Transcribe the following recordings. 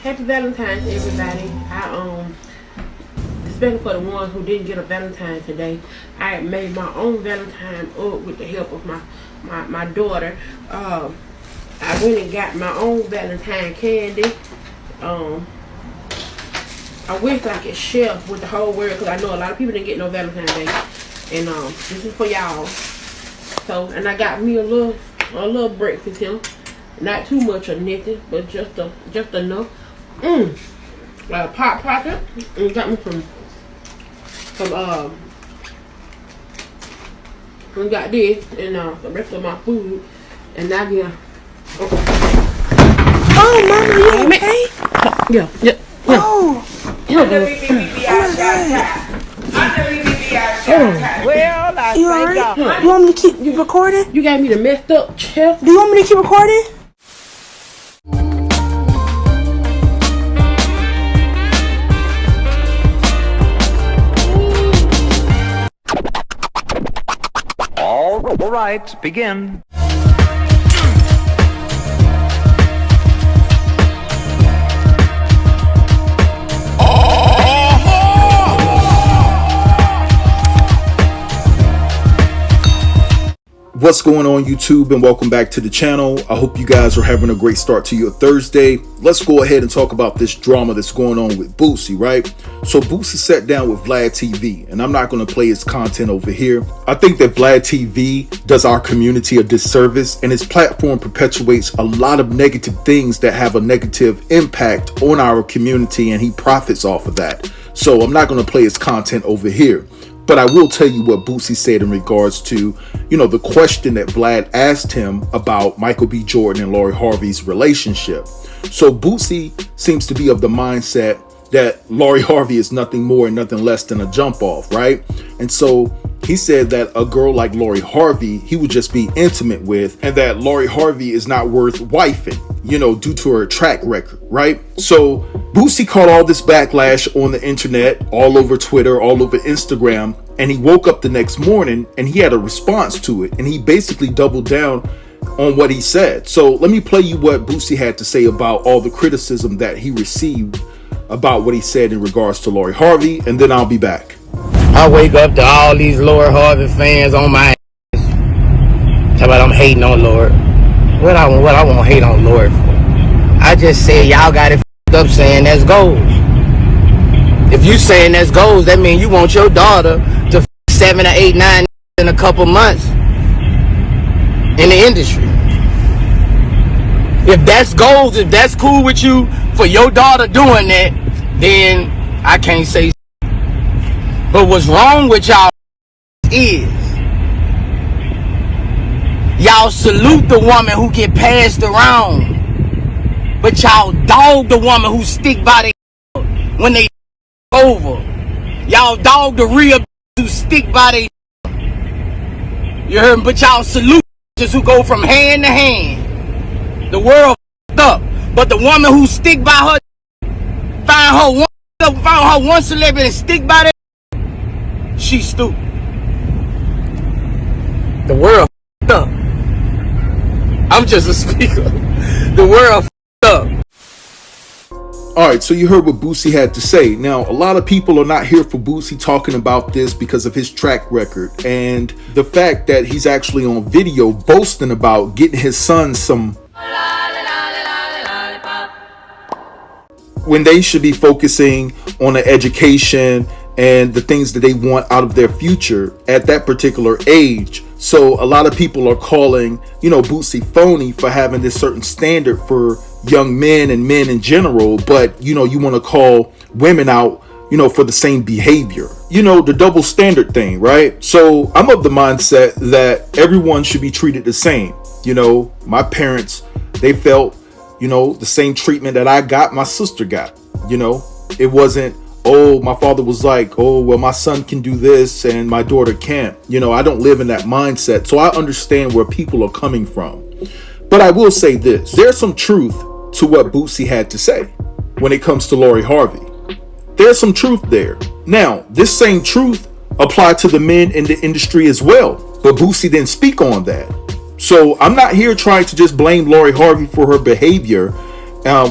Happy Valentine's, everybody. Especially for the ones who didn't get a Valentine today. I made my own Valentine up with the help of my daughter. I went and got my own Valentine candy. I wish I could share with the whole world, because I know a lot of people didn't get no Valentine's Day. And this is for y'all. So, and I got me a little breakfast here. Not too much or nothing, but just enough. Pop pocket. And got me we got this and the rest of my food. And now yeah. Okay. Oh, Mama, you okay? Yeah. Oh. Well, I You thank alright? God. You want me to keep you recording? You gave me the messed up chest. Do you want me to keep recording? All right, begin. What's going on, YouTube, and welcome back to the channel. I hope you guys are having a great start to your Thursday. Let's go ahead and talk about this drama that's going on with Boosie, right? So Boosie sat down with Vlad TV, and I'm not going to play his content over here. I think that Vlad TV does our community a disservice, and his platform perpetuates a lot of negative things that have a negative impact on our community, and he profits off of that. So I'm not going to play his content over here. But I will tell you what Boosie said in regards to, the question that Vlad asked him about Michael B. Jordan and Lori Harvey's relationship. So Boosie seems to be of the mindset that Lori Harvey is nothing more and nothing less than a jump off, right? And so he said that a girl like Lori Harvey, he would just be intimate with, and that Lori Harvey is not worth wifing, due to her track record, right? So Boosie caught all this backlash on the internet, all over Twitter, all over Instagram, and he woke up the next morning and he had a response to it, and he basically doubled down on what he said. So let me play you what Boosie had to say about all the criticism that he received about what he said in regards to Lori Harvey, and then I'll be back. I wake up to all these Lord Harvey fans on my ass. Talk about I'm hating on Lord. What I want to hate on Lord for? I just said y'all got it f***ed up saying that's goals. If you saying that's goals, that means you want your daughter to f*** 7 or 8, 9 in a couple months in the industry. If that's goals, if that's cool with you for your daughter doing that, then I can't say. But what's wrong with y'all is y'all salute the woman who get passed around, but y'all dog the woman who stick by their when they over. Y'all dog the real who stick by their. You heard me? But y'all salute just who go from hand to hand. The world up, but the woman who stick by her, find her one celebrity and stick by that. She's stupid. The world up. I'm just a speaker. The world up. All right, so you heard what Boosie had to say. Now, a lot of people are not here for Boosie talking about this because of his track record and the fact that he's actually on video boasting about getting his son some, when they should be focusing on the education and the things that they want out of their future at that particular age. So a lot of people are calling, Boosie phony for having this certain standard for young men and men in general. But, you want to call women out, for the same behavior, the double standard thing, right? So I'm of the mindset that everyone should be treated the same. My parents, they felt, the same treatment that I got, my sister got. It wasn't, oh, my father was like, oh, well, my son can do this and my daughter can't. I don't live in that mindset. So I understand where people are coming from. But I will say this. There's some truth to what Boosie had to say when it comes to Lori Harvey. There's some truth there. Now, this same truth applied to the men in the industry as well. But Boosie didn't speak on that. So I'm not here trying to just blame Lori Harvey for her behavior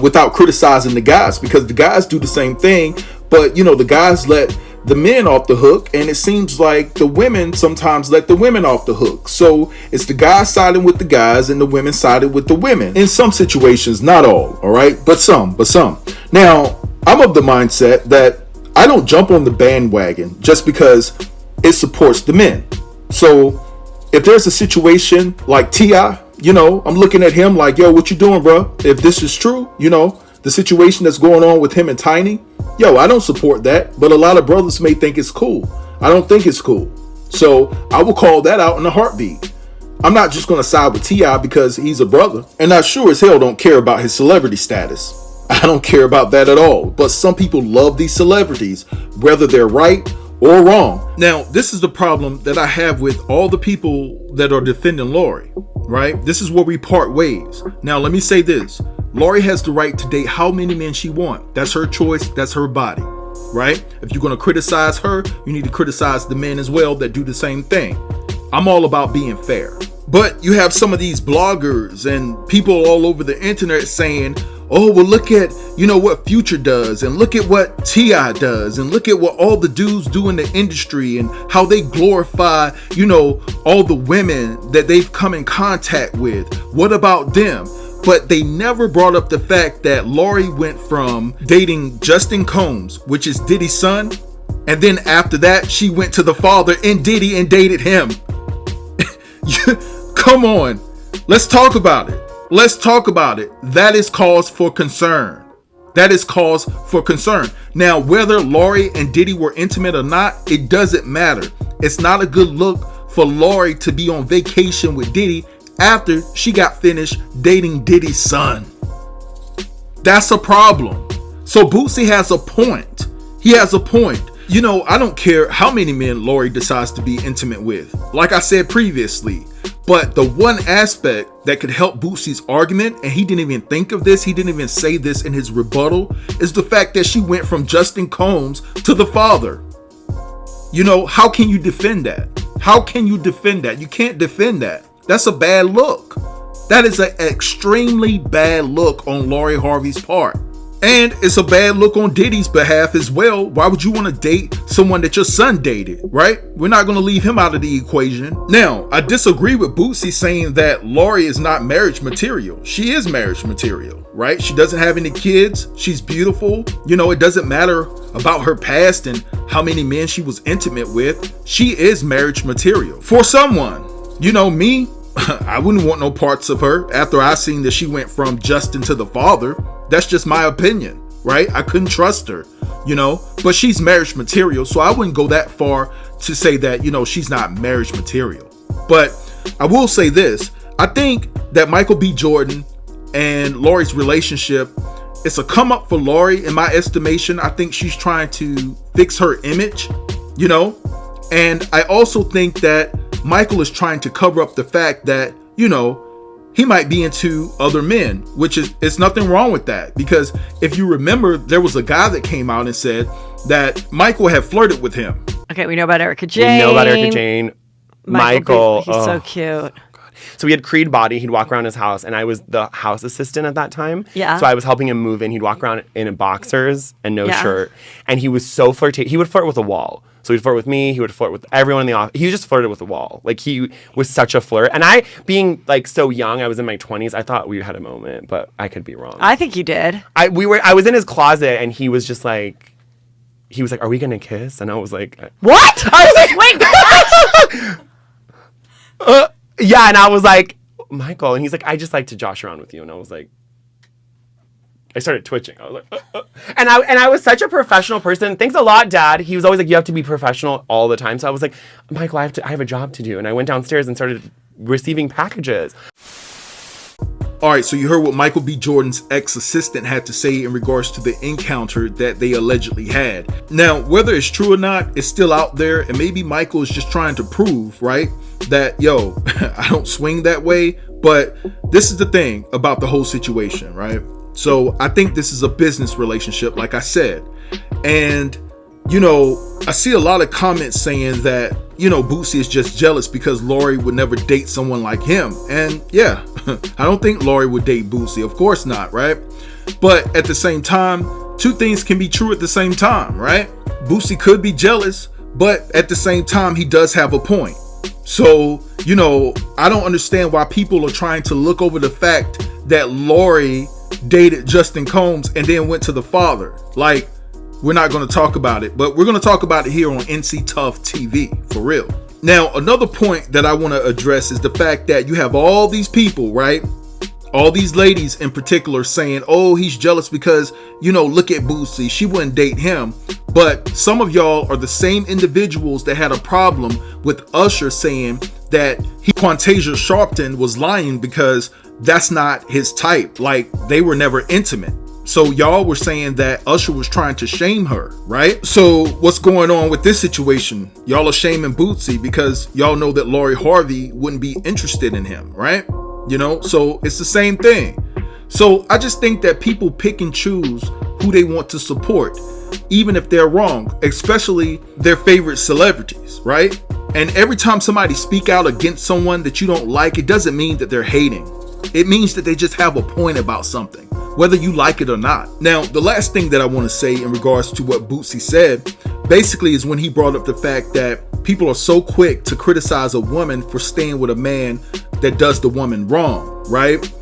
without criticizing the guys, because the guys do the same thing. But the guys let the men off the hook, and it seems like the women sometimes let the women off the hook. So it's the guys siding with the guys and the women siding with the women in some situations, not all right, but some. Now, I'm of the mindset that I don't jump on the bandwagon just because it supports the men. So if there's a situation like T.I., I'm looking at him like, yo, what you doing, bro? If this is true, the situation that's going on with him and Tiny, yo, I don't support that. But a lot of brothers may think it's cool. I don't think it's cool. So I will call that out in a heartbeat. I'm not just going to side with T.I. because he's a brother. And I sure as hell don't care about his celebrity status. I don't care about that at all. But some people love these celebrities, whether they're right or wrong. Now, this is the problem that I have with all the people that are defending Lori, right? This is where we part ways. Now, let me say this. Lori has the right to date how many men she wants. That's her choice. That's her body, right? If you're going to criticize her, you need to criticize the men as well that do the same thing. I'm all about being fair. But you have some of these bloggers and people all over the internet saying, oh, well, look at, what Future does, and look at what T.I. does, and look at what all the dudes do in the industry and how they glorify, all the women that they've come in contact with. What about them? But they never brought up the fact that Lori went from dating Justin Combs, which is Diddy's son, and then after that, she went to the father in Diddy and dated him. Come on, let's talk about it. Let's talk about it. That is cause for concern. That is cause for concern. Now, whether Lori and Diddy were intimate or not, it doesn't matter. It's not a good look for Lori to be on vacation with Diddy after she got finished dating Diddy's son. That's a problem. So Boosie has a point. He has a point. I don't care how many men Lori decides to be intimate with. Like I said previously, but the one aspect that could help Boosie's argument, and he didn't even think of this, he didn't even say this in his rebuttal, is the fact that she went from Justin Combs to the father. How can you defend that? How can you defend that? You can't defend that. That's a bad look. That is an extremely bad look on Lori Harvey's part. And it's a bad look on Diddy's behalf as well. Why would you want to date someone that your son dated, right? We're not going to leave him out of the equation. Now, I disagree with Boosie saying that Lori is not marriage material. She is marriage material, right? She doesn't have any kids. She's beautiful. It doesn't matter about her past and how many men she was intimate with. She is marriage material. For someone, me, I wouldn't want no parts of her after I seen that she went from Justin to the father. That's just my opinion, right? I couldn't trust her, but she's marriage material. So I wouldn't go that far to say that, she's not marriage material. But I will say this. I think that Michael B. Jordan and Lori's relationship, it's a come up for Lori in my estimation. I think she's trying to fix her image, and I also think that Michael is trying to cover up the fact that, he might be into other men, which is, it's nothing wrong with that. Because if you remember, there was a guy that came out and said that Michael had flirted with him. Okay, we know about Erica Jane. Michael. He's so cute. So we had Creed Body. He'd walk around his house, and I was the house assistant at that time. Yeah. So I was helping him move in. He'd walk around in boxers and no shirt. And he was so flirty. He would flirt with a wall. So he'd flirt with me. He would flirt with everyone in the office. He just flirted with the wall. Like, he was such a flirt. And I, being like so young, I was in my 20s. I thought we had a moment, but I could be wrong. I think you did. I was in his closet, and he was just like, "Are we gonna kiss?" And I was like, "What?" I was like, "Wait." Yeah, and I was like, "Michael," and he's like, "I just like to josh around with you," and I was like. I started twitching. I was like, And I was such a professional person. Thanks a lot, Dad. He was always like, you have to be professional all the time. So I was like, Michael, I have a job to do. And I went downstairs and started receiving packages. All right, so you heard what Michael B. Jordan's ex-assistant had to say in regards to the encounter that they allegedly had. Now, whether it's true or not, it's still out there. And maybe Michael is just trying to prove, right, that, I don't swing that way. But this is the thing about the whole situation, right? So I think this is a business relationship, like I said. And, I see a lot of comments saying that, Boosie is just jealous because Lori would never date someone like him. And yeah, I don't think Lori would date Boosie. Of course not, right? But at the same time, two things can be true at the same time, right? Boosie could be jealous, but at the same time, he does have a point. So, you know, I don't understand why people are trying to look over the fact that Lori dated Justin Combs and then went to the father. Like, we're not going to talk about it, but we're going to talk about it here on NC Tough TV, for real. Now, another point that I want to address is the fact that you have all these people, right? All these ladies in particular saying, oh, he's jealous because, you know, look at Boosie, she wouldn't date him. But some of y'all are the same individuals that had a problem with Usher saying that Quantasia Sharpton was lying because that's not his type. Like, they were never intimate. So y'all were saying that Usher was trying to shame her, right? So what's going on with this situation? Y'all are shaming Boosie because y'all know that Lori Harvey wouldn't be interested in him, right? You know, so it's the same thing. So I just think that people pick and choose who they want to support, even if they're wrong, especially their favorite celebrities, right? And every time somebody speak out against someone that you don't like, it doesn't mean that they're hating. It means that they just have a point about something, whether you like it or not. Now, the last thing that I want to say in regards to what Boosie said, basically is when he brought up the fact that people are so quick to criticize a woman for staying with a man that does the woman wrong, right?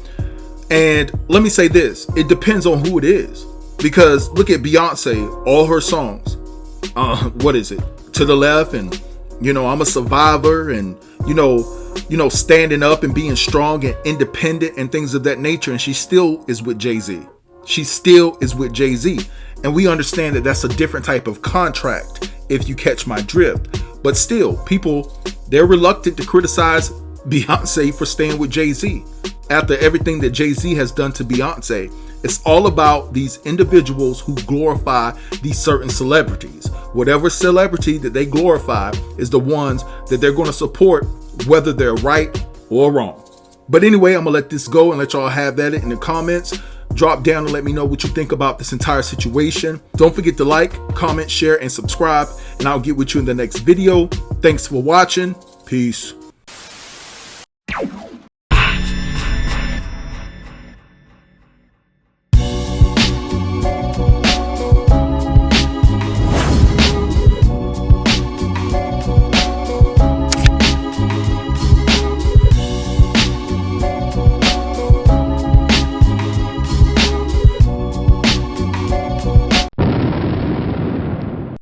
And let me say this, it depends on who it is. Because look at Beyonce, all her songs, what is it? To the Left, and, you know, I'm a survivor, and, you know, standing up and being strong and independent and things of that nature. And she still is with Jay-Z. She still is with Jay-Z. And we understand that that's a different type of contract, if you catch my drift. But still, people, they're reluctant to criticize Beyonce for staying with Jay-Z after everything that Jay-Z has done to Beyonce. It's all about these individuals who glorify these certain celebrities. Whatever celebrity that they glorify is the ones that they're going to support, whether they're right or wrong. But anyway, I'm going to let this go and let y'all have at it in the comments. Drop down and let me know what you think about this entire situation. Don't forget to like, comment, share, and subscribe, and I'll get with you in the next video. Thanks for watching. Peace.